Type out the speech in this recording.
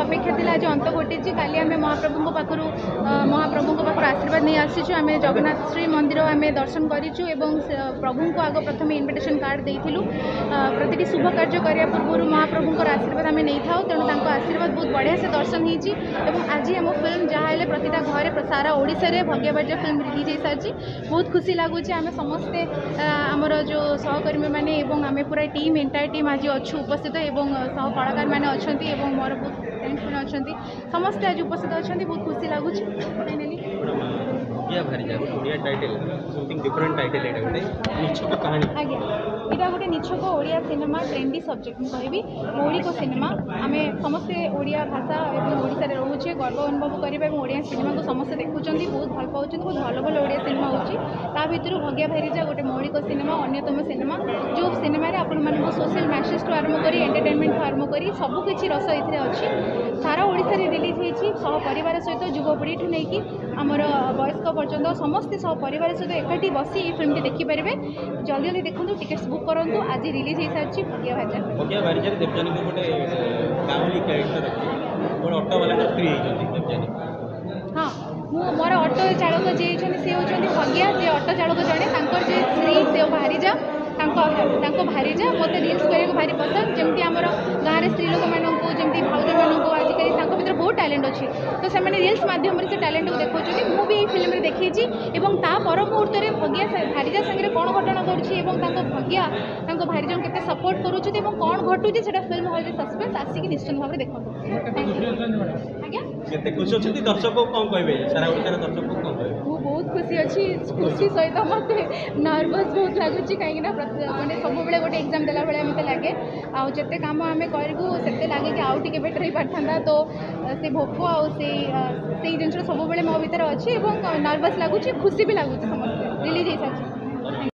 अपेक्षा थी आज अंत घटी काली आम महाप्रभु पाखर आशीर्वाद नहीं आसीचु आम जगन्नाथ श्री मंदिर आम दर्शन करूँ प्रभु को आग प्रथम इनविटेशन कार्ड देलु प्रति शुभ कार्य करने पूर्व महाप्रभु आशीर्वाद आम नहीं था तेणु आशीर्वाद बहुत बढ़िया से दर्शन होती आज आम फिल्म जहाँ प्रतिटा घर सारा ओडिशा रे भाग्यबाज्य फिल्म रिलीज हो सारी बहुत खुशी लगुच आम समस्ते आमर जो सहकर्मी मैंने आम पूरा टीम एंटायर टीम आज अच्छु उपस्थित और सह कलाकार मैंने अच्छा मोर बहुत फ्रेंड्स मैंने अच्छा समस्ते आज उपस्थित अच्छा बहुत खुशी लगुच फाइनाली आज्ञा यहाँ गोटे निछक ओडिया सिनेमा ट्रेंडी सब्जेक्ट मुझे कहबी मौलिक सिनेमा आम समस्ते ओडिया भाषा और ओडिशा रोचे गर्व अनुभव करवा ओडिया सिनेमा को समस्ते देखुं बहुत भल पाँच बहुत भल भल ओडिया सिनेमा होता भर भगिया भारीजा गोटे मौलिक सिनेमा अन्यतम सिनेमा जो सिनेमा आपण मानक सोशल मैसेज टू आरंभ कर एंटरटेनमेंट टू आरंभ कर सबकि रस ये अच्छी सारा ओडिशा रे रिलीज होती सह परिवार सहित युवपीढ़ी ठूँ नहीं आमर वयस्क पर्यटन समस्ते सह परिवार सहित एकाठी बसी ये फिल्म देखिपारे जल्दी जल्दी देखो टिकेट्स बुक करूँ आज रिलीज हो सारी भगिया भाजा हाँ मोर ऑटो चालक जी सी होती भगिया जे ऑटो चालक जड़े जे स्त्री से भारीजा भारीजा मत रिल्स करने भारी पसंद जमी आम गाँव में स्त्री लोक मानू जमी भाज मानू आजिकल भर बहुत टैलेंट अच्छी तो से रिल्स मध्यम से टैलेंट को देखा मुझे ये फिल्म देखी पर मुहूर्त में भगिया भारीजा सागर कौन घटना कर भगिया भारीजा के सपोर्ट करुँच कौन घटू से फिल्म हॉल सस्पेंस आसिक निश्चित भाव में देखो आज्ञा दर्शक कौन कहे सारा दर्शक कौन कहे बहुत खुशी अच्छी खुशी सहित मत नर्वस बहुत लगुच कहीं मैंने सब गोटे एग्जाम देला भाई मत लगे आते कम आम करूँ से लगे कि आउ टे बेटर हो पार तो से भोक आई जिन सब मो भर अच्छी नर्वस लगुच खुशी भी लगुच समस्त रिलीज हो सारी।